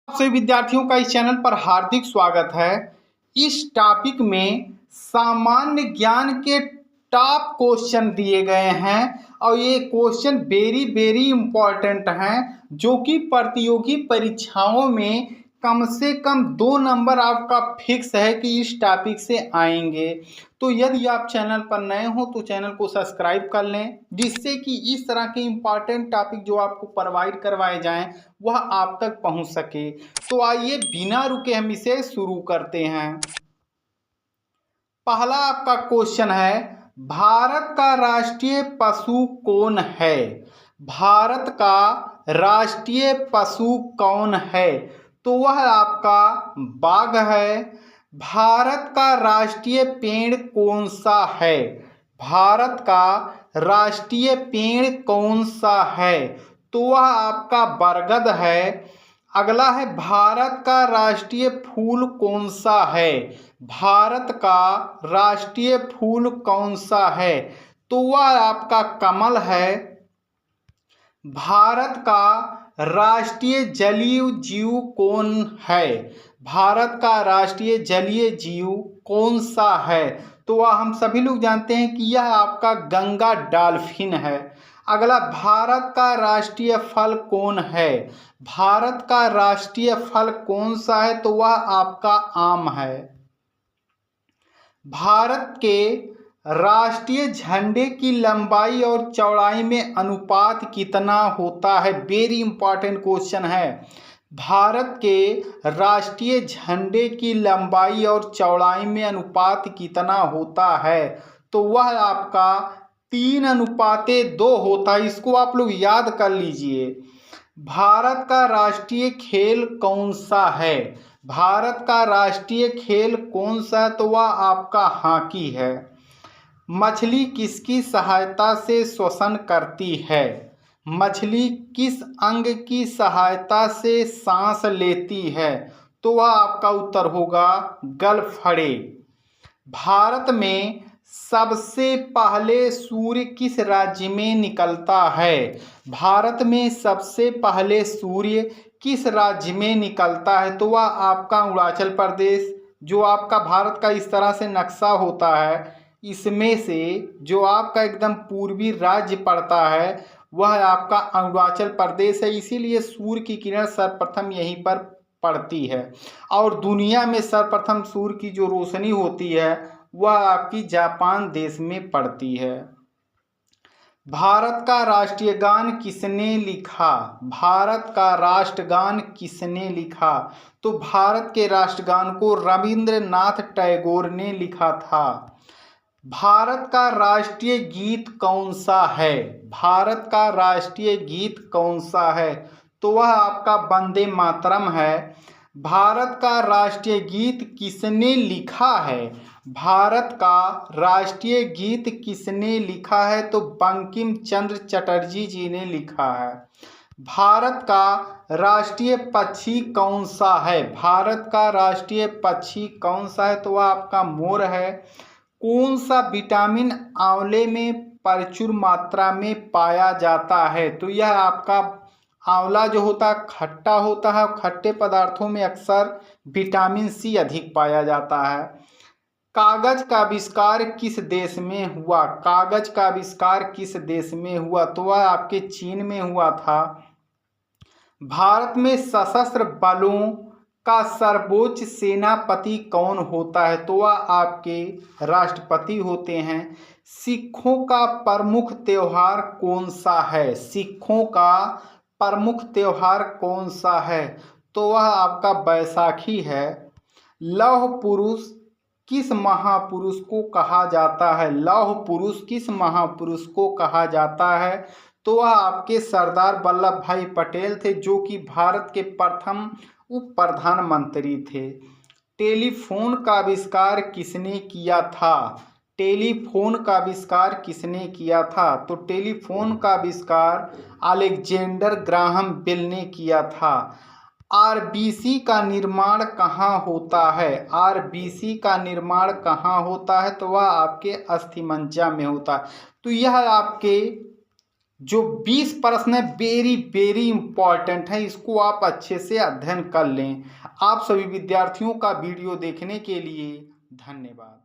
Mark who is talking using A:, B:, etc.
A: सभी विद्यार्थियों का इस चैनल पर हार्दिक स्वागत है। इस टॉपिक में सामान्य ज्ञान के टॉप क्वेश्चन दिए गए हैं और ये क्वेश्चन वेरी इम्पोर्टेंट हैं, जो कि प्रतियोगी परीक्षाओं में कम से कम 2 नंबर आपका फिक्स है कि इस टॉपिक से आएंगे। तो यदि आप चैनल पर नए हो तो चैनल को सब्सक्राइब कर लें, जिससे कि इस तरह के इम्पॉर्टेंट टॉपिक जो आपको प्रोवाइड करवाए जाएं वह आप तक पहुंच सके। तो आइए बिना रुके हम इसे शुरू करते हैं। पहला आपका क्वेश्चन है, भारत का राष्ट्रीय पशु कौन है? भारत का राष्ट्रीय पशु कौन है? तो वह आपका बाघ है। भारत का राष्ट्रीय पेड़ कौन सा है? भारत का राष्ट्रीय पेड़ कौन सा है? तो वह आपका बरगद है। अगला है, भारत का राष्ट्रीय फूल कौन सा है? भारत का राष्ट्रीय फूल कौन सा है? तो वह आपका कमल है। भारत का राष्ट्रीय जलीय जीव कौन है? भारत का राष्ट्रीय जलीय जीव कौन सा है? तो वह हम सभी लोग जानते हैं कि यह आपका गंगा डॉल्फिन है। अगला, भारत का राष्ट्रीय फल कौन है? भारत का राष्ट्रीय फल कौन सा है? तो वह आपका आम है। भारत के राष्ट्रीय झंडे की लंबाई और चौड़ाई में अनुपात कितना होता है? वेरी इंपॉर्टेंट क्वेश्चन है। भारत के राष्ट्रीय झंडे की लंबाई और चौड़ाई में अनुपात कितना होता है? तो वह आपका 3:2 होता है। इसको आप लोग याद कर लीजिए। भारत का राष्ट्रीय खेल कौन सा है? भारत का राष्ट्रीय खेल कौन सा है? तो वह आपका हॉकी है। मछली किसकी सहायता से श्वसन करती है? मछली किस अंग की सहायता से सांस लेती है? तो वह आपका उत्तर होगा गलफड़े। भारत में सबसे पहले सूर्य किस राज्य में निकलता है? भारत में सबसे पहले सूर्य किस राज्य में निकलता है? तो वह आपका अरुणाचल प्रदेश। जो आपका भारत का इस तरह से नक्शा होता है, इसमें से जो आपका एकदम पूर्वी राज्य पड़ता है वह आपका अरुणाचल प्रदेश है। इसीलिए सूर्य की किरण सर्वप्रथम यहीं पर पड़ती है। और दुनिया में सर्वप्रथम सूर्य की जो रोशनी होती है वह आपकी जापान देश में पड़ती है। भारत का राष्ट्रीय गान किसने लिखा? भारत का राष्ट्रगान किसने लिखा? तो भारत के राष्ट्रगान को रविंद्रनाथ टैगोर ने लिखा था। भारत का राष्ट्रीय गीत कौन सा है? भारत का राष्ट्रीय गीत कौन सा है? तो वह आपका वंदे मातरम है। भारत का राष्ट्रीय गीत किसने लिखा है? भारत का राष्ट्रीय गीत किसने लिखा है? तो बंकिम चंद्र चटर्जी जी ने लिखा है। भारत का राष्ट्रीय पक्षी कौन सा है? भारत का राष्ट्रीय पक्षी कौन सा है? तो वह आपका मोर है। कौन सा विटामिन आंवले में प्रचुर मात्रा में पाया जाता है? तो यह आपका आंवला जो होता है खट्टा होता है। खट्टे पदार्थों में अक्सर विटामिन सी अधिक पाया जाता है। कागज का आविष्कार किस देश में हुआ? कागज का आविष्कार किस देश में हुआ? तो वह आपके चीन में हुआ था। भारत में सशस्त्र बलों का सर्वोच्च सेनापति कौन होता है? तो वह आपके राष्ट्रपति होते हैं। सिखों का प्रमुख त्योहार कौन सा है? सिखों का प्रमुख त्योहार कौन सा है? तो वह आपका बैसाखी है। लौह पुरुष किस महापुरुष को कहा जाता है? लौह पुरुष किस महापुरुष को कहा जाता है? तो वह आपके सरदार वल्लभ भाई पटेल थे, जो कि भारत के प्रथम उप प्रधानमंत्री थे। टेलीफोन का आविष्कार किसने किया था? टेलीफोन का आविष्कार किसने किया था? तो टेलीफोन का आविष्कार अलेक्जेंडर ग्राहम बेल ने किया था। आरबीसी का निर्माण कहाँ होता है? आरबीसी का निर्माण कहाँ होता है? तो वह आपके अस्थिमज्जा में होता है। तो यह आपके जो 20 प्रश्न है वेरी वेरी इंपॉर्टेंट है, इसको आप अच्छे से अध्ययन कर लें। आप सभी विद्यार्थियों का वीडियो देखने के लिए धन्यवाद।